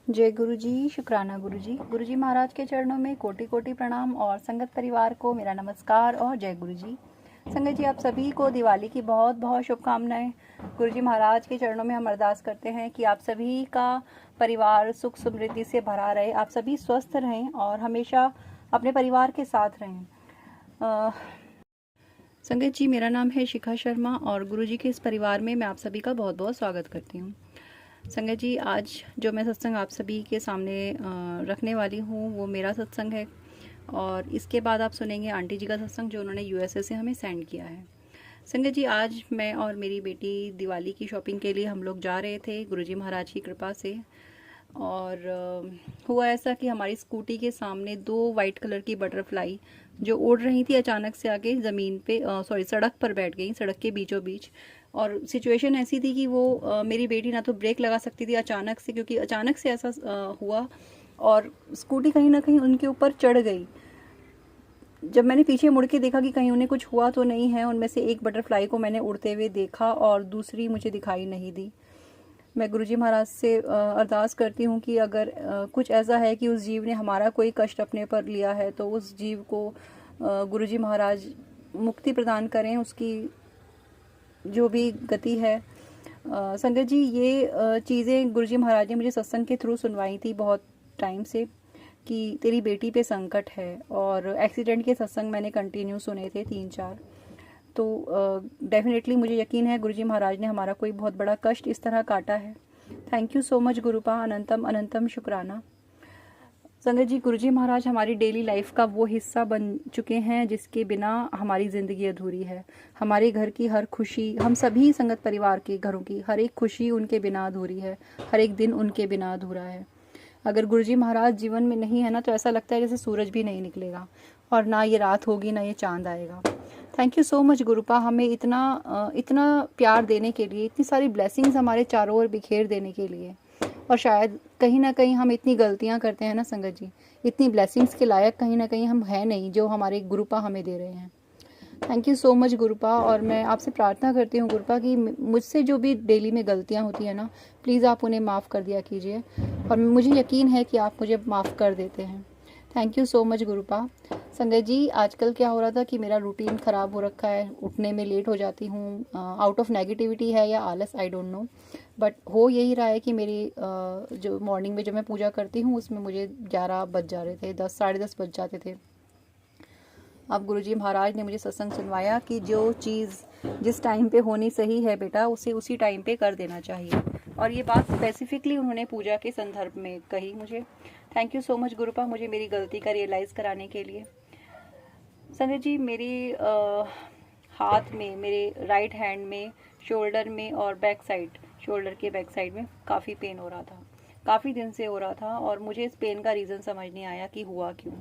जय गुरु जी, शुक्राना गुरु जी। गुरु जी महाराज के चरणों में कोटि कोटि प्रणाम और संगत परिवार को मेरा नमस्कार और जय गुरु जी। संगत जी, आप सभी को दिवाली की बहुत बहुत शुभकामनाएं। गुरु जी महाराज के चरणों में हम अरदास करते हैं कि आप सभी का परिवार सुख समृद्धि से भरा रहे, आप सभी स्वस्थ रहें और हमेशा अपने परिवार के साथ रहें। संगत जी, मेरा नाम है शिखा शर्मा और गुरु जी के इस परिवार में मैं आप सभी का बहुत बहुत स्वागत करती हूँ। संगत जी, आज जो मैं सत्संग आप सभी के सामने रखने वाली हूँ वो मेरा सत्संग है और इसके बाद आप सुनेंगे आंटी जी का सत्संग जो उन्होंने यूएसए से हमें सेंड किया है। संगत जी, आज मैं और मेरी बेटी दिवाली की शॉपिंग के लिए हम लोग जा रहे थे गुरुजी महाराज की कृपा से। और हुआ ऐसा कि हमारी स्कूटी के सामने दो वाइट कलर की बटरफ्लाई जो उड़ रही थी अचानक से आके ज़मीन पे सड़क पर बैठ गई, सड़क के बीचों बीच। और सिचुएशन ऐसी थी कि वो मेरी बेटी ना तो ब्रेक लगा सकती थी अचानक से, क्योंकि अचानक से ऐसा हुआ और स्कूटी कहीं ना कहीं उनके ऊपर चढ़ गई। जब मैंने पीछे मुड़ के देखा कि कहीं उन्हें कुछ हुआ तो नहीं है, उनमें से एक बटरफ्लाई को मैंने उड़ते हुए देखा और दूसरी मुझे दिखाई नहीं दी। मैं गुरुजी महाराज से अरदास करती हूँ कि अगर कुछ ऐसा है कि उस जीव ने हमारा कोई कष्ट अपने पर लिया है तो उस जीव को गुरुजी महाराज मुक्ति प्रदान करें, उसकी जो भी गति है। संगत जी, ये चीज़ें गुरुजी महाराज ने मुझे सत्संग के थ्रू सुनवाई थी बहुत टाइम से कि तेरी बेटी पे संकट है। और एक्सीडेंट के सत्संग मैंने कंटिन्यू सुने थे 3-4। तो डेफिनेटली मुझे यकीन है गुरुजी महाराज ने हमारा कोई बहुत बड़ा कष्ट इस तरह काटा है। थैंक यू सो मच गुरुपा, अनंतम अनंतम शुक्राना। संगत जी, गुरुजी महाराज हमारी डेली लाइफ का वो हिस्सा बन चुके हैं जिसके बिना हमारी ज़िंदगी अधूरी है। हमारे घर की हर खुशी, हम सभी संगत परिवार के घरों की हर एक खुशी उनके बिना अधूरी है, हर एक दिन उनके बिना अधूरा है। अगर गुरुजी महाराज जीवन में नहीं है ना तो ऐसा लगता है जैसे सूरज भी नहीं निकलेगा और ना ये रात होगी ना ये चांद आएगा। थैंक यू सो मच गुरुपा, हमें इतना प्यार देने के लिए, इतनी सारी ब्लेसिंग्स हमारे चारों ओर बिखेर देने के लिए। और शायद कहीं ना कहीं हम इतनी गलतियां करते हैं ना संगत जी, इतनी ब्लेसिंग्स के लायक कहीं ना कहीं हम हैं नहीं जो हमारे गुरुपा हमें दे रहे हैं। Thank you so much गुरुपा। और मैं आपसे प्रार्थना करती हूँ गुरुपा कि मुझसे जो भी डेली में गलतियाँ होती हैं ना, प्लीज़ आप उन्हें माफ़ कर दिया कीजिए और मुझे यकीन है कि आप मुझे माफ़ कर देते हैं। Thank you so much गुरुपा। संगत जी, आजकल क्या हो रहा था कि मेरा रूटीन ख़राब हो रखा है, उठने में लेट हो जाती हूँ। आउट ऑफ नेगेटिविटी है या आलस, आई डोंट नो, बट हो यही रहा है कि मेरी जो मॉर्निंग में जब मैं पूजा करती हूँ उसमें मुझे 11 बज जा रहे थे, 10 साढ़े 10 बज जाते थे। अब गुरुजी महाराज ने मुझे सत्संग सुनवाया कि जो चीज़ जिस टाइम पे होनी सही है बेटा, उसे उसी टाइम पे कर देना चाहिए। और ये बात स्पेसिफिकली उन्होंने पूजा के संदर्भ में कही मुझे। थैंक यू सो मच गुरुपा, मुझे मेरी गलती का रियलाइज़ कराने के लिए। संजय जी, मेरी हाथ में, मेरे राइट हैंड में, शोल्डर में और बैक साइड, शोल्डर के बैक साइड में काफ़ी पेन हो रहा था, काफ़ी दिन से हो रहा था। और मुझे इस पेन का रीज़न समझ नहीं आया कि हुआ क्यों।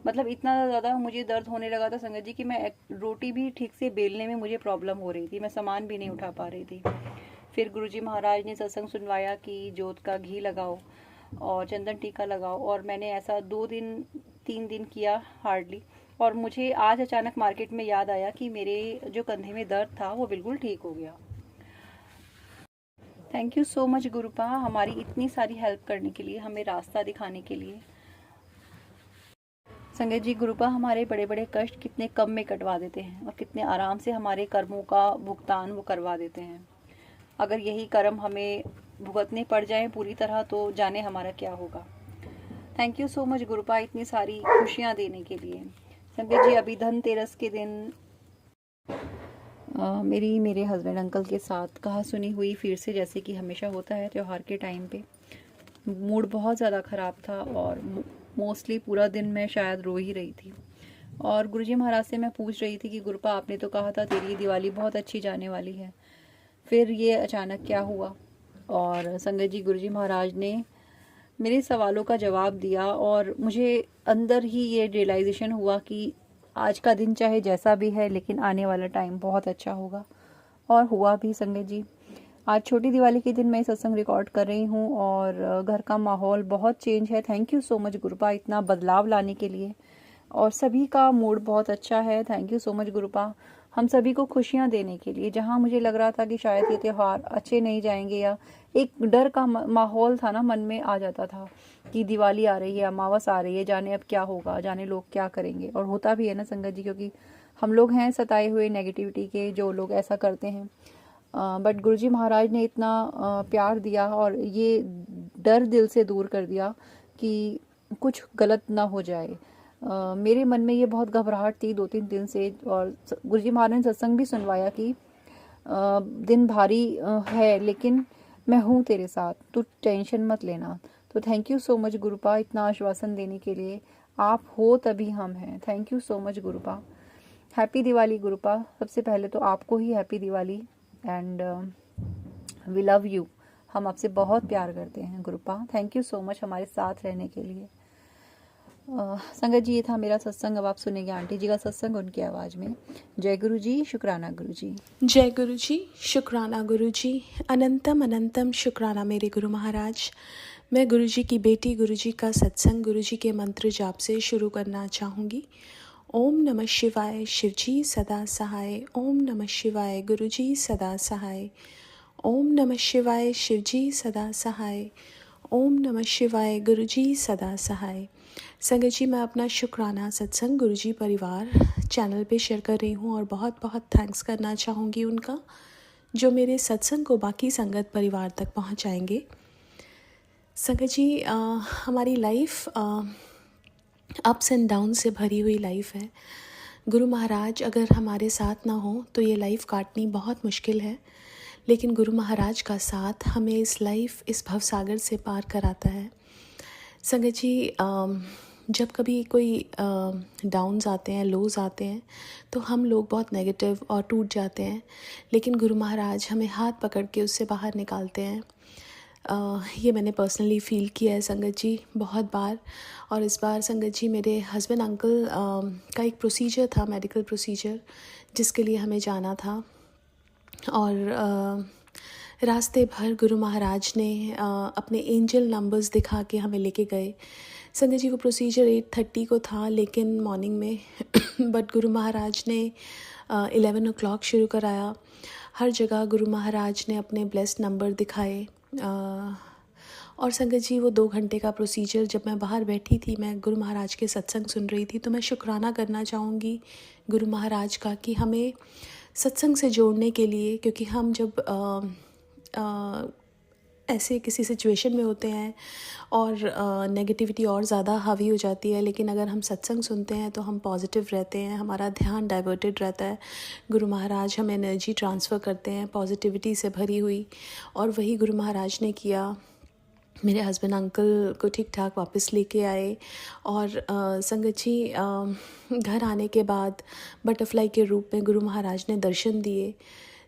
मतलब इतना ज़्यादा मुझे दर्द होने लगा था संगत जी कि मैं रोटी भी ठीक से बेलने में मुझे प्रॉब्लम हो रही थी, मैं सामान भी नहीं उठा पा रही थी। फिर गुरुजी महाराज ने सत्संग सुनवाया कि जोत का घी लगाओ और चंदन टीका लगाओ, और मैंने ऐसा 2-3 दिन किया हार्डली। और मुझे आज अचानक मार्केट में याद आया कि मेरे जो कंधे में दर्द था वो बिल्कुल ठीक हो गया। थैंक यू सो मच गुरुपा, हमारी इतनी सारी हेल्प करने के लिए, हमें रास्ता दिखाने के लिए। संगत जी, गुरुपा हमारे बड़े बड़े कष्ट कितने कम में कटवा देते हैं और कितने आराम से हमारे कर्मों का भुगतान वो करवा देते हैं। अगर यही कर्म हमें भुगतने पड़ जाएं पूरी तरह तो जाने हमारा क्या होगा। थैंक यू सो मच गुरुपा, इतनी सारी खुशियाँ देने के लिए। संगत जी, अभी धनतेरस के दिन मेरे हस्बैंड अंकल के साथ कहा सुनी हुई फिर से, जैसे कि हमेशा होता है त्यौहार के टाइम पे। मूड बहुत ज़्यादा ख़राब था और मोस्टली पूरा दिन मैं शायद रो ही रही थी। और गुरुजी महाराज से मैं पूछ रही थी कि गुरुपा, आपने तो कहा था तेरी दिवाली बहुत अच्छी जाने वाली है, फिर ये अचानक क्या हुआ। और संगत जी, गुरुजी महाराज ने मेरे सवालों का जवाब दिया और मुझे अंदर ही ये रियलाइजेशन हुआ कि आज का दिन चाहे जैसा भी है लेकिन आने वाला टाइम बहुत अच्छा होगा। और हुआ भी संगत जी। आज छोटी दिवाली के दिन मैं सत्संग रिकॉर्ड कर रही हूँ और घर का माहौल बहुत चेंज है। थैंक यू सो मच गुरुपा, इतना बदलाव लाने के लिए। और सभी का मूड बहुत अच्छा है। Thank you so much गुरुपा। हम सभी को खुशियाँ देने के लिए। जहाँ मुझे लग रहा था कि शायद ये त्यौहार अच्छे नहीं जाएंगे या एक डर का माहौल था ना, मन में आ जाता था कि दिवाली आ रही है, अमावस आ रही है, जाने अब क्या होगा, जाने लोग क्या करेंगे। और होता भी है ना संगत जी, क्योंकि हम लोग हैं सताए हुए नेगेटिविटी के, जो लोग ऐसा करते हैं। बट गुरुजी महाराज ने इतना प्यार दिया और ये डर दिल से दूर कर दिया कि कुछ गलत ना हो जाए। मेरे मन में ये बहुत घबराहट थी 2-3 दिन से, और गुरुजी महाराज ने सत्संग भी सुनवाया कि दिन भारी है, लेकिन मैं हूँ तेरे साथ, तू टेंशन मत लेना। तो थैंक यू सो मच गुरुपा, इतना आश्वासन देने के लिए। आप हो तभी हम हैं। Thank you so much Guruppa. Happy Diwali Guruppa. सबसे पहले तो आपको ही happy Diwali, and we love you. हम आपसे बहुत प्यार करते हैं Guruppa. Thank you so much हमारे साथ रहने के लिए। संगत जी, ये था मेरा सत्संग। अब आप सुनेंगे आंटी जी का सत्संग उनकी आवाज़ में। जय गुरु जी, शुक्राना गुरु जी। जय गुरु जी, शुक्राना गुरु जी। अनंतम अनंतम शुक्राना मेरे गुरु महाराज। मैं गुरु जी की बेटी गुरु जी का सत्संग गुरु जी के मंत्र जाप से शुरू करना चाहूँगी। ओम नमः शिवाय, शिव जी सदा सहाय। ओम नमः शिवाय, गुरु जी सदा सहाय। ओम नमः शिवाय, शिव जी सदा सहाय। ओम नमः शिवाय, गुरु जी सदा सहाय। संगत जी, मैं अपना शुक्राना सत्संग गुरु जी परिवार चैनल पे शेयर कर रही हूँ और बहुत बहुत थैंक्स करना चाहूँगी उनका, जो मेरे सत्संग को बाकी संगत परिवार तक पहुँचाएंगे। संगत जी, हमारी लाइफ अप्स एंड डाउन से भरी हुई लाइफ है। गुरु महाराज अगर हमारे साथ ना हो तो ये लाइफ काटनी बहुत मुश्किल है, लेकिन गुरु महाराज का साथ हमें इस लाइफ, इस भवसागर से पार कराता है। संगत जी, जब कभी कोई डाउन्स आते हैं, लोज आते हैं, तो हम लोग बहुत नेगेटिव और टूट जाते हैं, लेकिन गुरु महाराज हमें हाथ पकड़ के उससे बाहर निकालते हैं। ये मैंने पर्सनली फ़ील किया है संगत जी बहुत बार। और इस बार संगत जी, मेरे हस्बैंड अंकल का एक प्रोसीजर था, मेडिकल प्रोसीजर, जिसके लिए हमें जाना था। और रास्ते भर गुरु महाराज ने अपने एंजल नंबर्स दिखा के हमें लेके गए। संगत जी, वो प्रोसीजर 8:30 को था, लेकिन मॉर्निंग में बट गुरु महाराज ने 11 o'clock शुरू कराया। हर जगह गुरु महाराज ने अपने ब्लेस्ड नंबर दिखाए। और संगत जी, वो 2 घंटे का प्रोसीजर, जब मैं बाहर बैठी थी, मैं गुरु महाराज के सत्संग सुन रही थी, तो मैं शुक्राना करना चाहूँगी गुरु महाराज का कि हमें सत्संग से जोड़ने के लिए, क्योंकि हम जब ऐसे किसी सिचुएशन में होते हैं और नेगेटिविटी और ज़्यादा हावी हो जाती है, लेकिन अगर हम सत्संग सुनते हैं तो हम पॉजिटिव रहते हैं, हमारा ध्यान डाइवर्टेड रहता है। गुरु महाराज हमें एनर्जी ट्रांसफ़र करते हैं पॉजिटिविटी से भरी हुई, और वही गुरु महाराज ने किया। मेरे हस्बैंड अंकल को ठीक ठाक वापस लेके आए। और संगत जी, घर आने के बाद बटरफ्लाई के रूप में गुरु महाराज ने दर्शन दिए।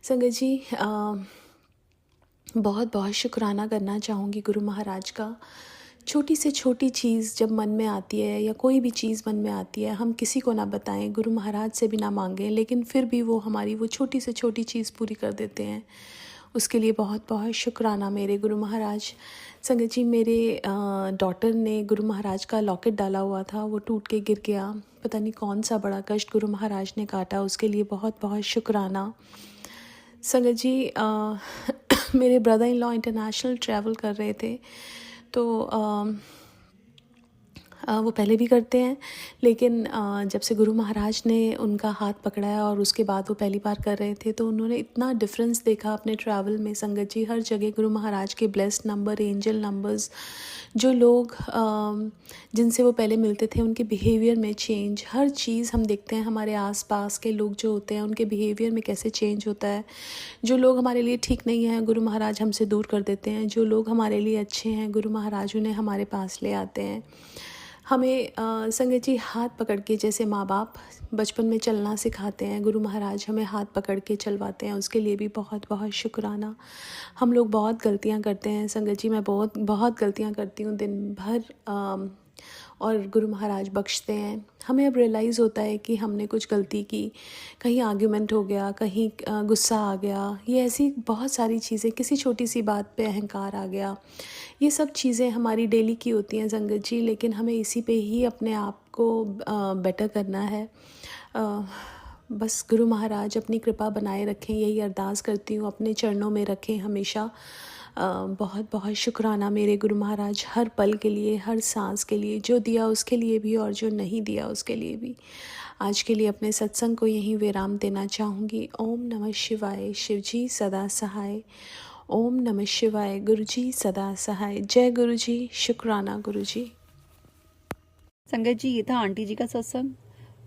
संगत जी, बहुत बहुत शुक्राना करना चाहूँगी गुरु महाराज का। छोटी से छोटी चीज़ जब मन में आती है, या कोई भी चीज़ मन में आती है, हम किसी को ना बताएं, गुरु महाराज से भी ना मांगें, लेकिन फिर भी वो हमारी वो छोटी से छोटी चीज़ पूरी कर देते हैं। उसके लिए बहुत बहुत शुक्राना मेरे गुरु महाराज। संगत जी, मेरे डॉटर ने गुरु महाराज का लॉकेट डाला हुआ था, वो टूट के गिर गया। पता नहीं कौन सा बड़ा कष्ट गुरु महाराज ने काटा, उसके लिए बहुत बहुत शुक्राना। संगत जी, मेरे brother in law international travel कर रहे थे, तो वो पहले भी करते हैं, लेकिन जब से गुरु महाराज ने उनका हाथ पकड़ाया और उसके बाद वो पहली बार कर रहे थे, तो उन्होंने इतना डिफरेंस देखा अपने ट्रैवल में। संगत जी, हर जगह गुरु महाराज के ब्लेस्ड नंबर, एंजल नंबर्स, जो लोग जिनसे वो पहले मिलते थे उनके बिहेवियर में चेंज, हर चीज़ हम देखते हैं। हमारे आसपास के लोग जो होते हैं उनके बिहेवियर में कैसे चेंज होता है। जो लोग हमारे लिए ठीक नहीं हैं, गुरु महाराज हमसे दूर कर देते हैं। जो लोग हमारे लिए अच्छे हैं, गुरु महाराज उन्हें हमारे पास ले आते हैं। हमें संगत जी, हाथ पकड़ के, जैसे माँ बाप बचपन में चलना सिखाते हैं, गुरु महाराज हमें हाथ पकड़ के चलवाते हैं। उसके लिए भी बहुत बहुत शुक्राना। हम लोग बहुत गलतियाँ करते हैं संगत जी, मैं बहुत गलतियाँ करती हूँ दिन भर, और गुरु महाराज बख्शते हैं। हमें अब रियलाइज़ होता है कि हमने कुछ गलती की, कहीं आर्ग्यूमेंट हो गया, कहीं गुस्सा आ गया, ये ऐसी बहुत सारी चीज़ें, किसी छोटी सी बात पे अहंकार आ गया। ये सब चीज़ें हमारी डेली की होती हैं संगत जी, लेकिन हमें इसी पे ही अपने आप को बेटर करना है। बस गुरु महाराज अपनी कृपा बनाए रखें, यही अरदास करती हूँ, अपने चरणों में रखें हमेशा। बहुत बहुत शुक्राना मेरे गुरु महाराज, हर पल के लिए, हर सांस के लिए, जो दिया उसके लिए भी और जो नहीं दिया उसके लिए भी। आज के लिए अपने सत्संग को यहीं विराम देना चाहूँगी। ओम नमः शिवाय, शिवजी सदा सहाय। ओम नमः शिवाय, गुरुजी सदा सहाय। जय गुरुजी, शुक्राना गुरुजी। संगत जी, ये था आंटी जी का सत्संग।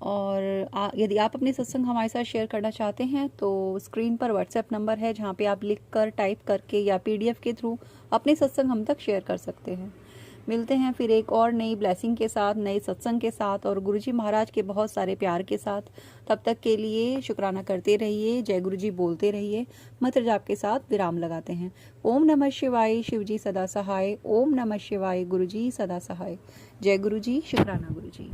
और यदि आप अपने सत्संग हमारे साथ शेयर करना चाहते हैं तो स्क्रीन पर व्हाट्सएप नंबर है, जहाँ पे आप लिख कर, टाइप करके या PDF के थ्रू अपने सत्संग हम तक शेयर कर सकते हैं। मिलते हैं फिर एक और नई ब्लेसिंग के साथ, नए सत्संग के साथ और गुरुजी महाराज के बहुत सारे प्यार के साथ। तब तक के लिए शुक्राना करते रहिए, जय गुरुजी बोलते रहिए। मंत्र जाप के साथ विराम लगाते हैं। ओम नमः शिवाय, शिवजी सदा सहाय। ओम नमः शिवाय, गुरुजी सदा सहाय। जय गुरुजी, शुक्राना गुरुजी।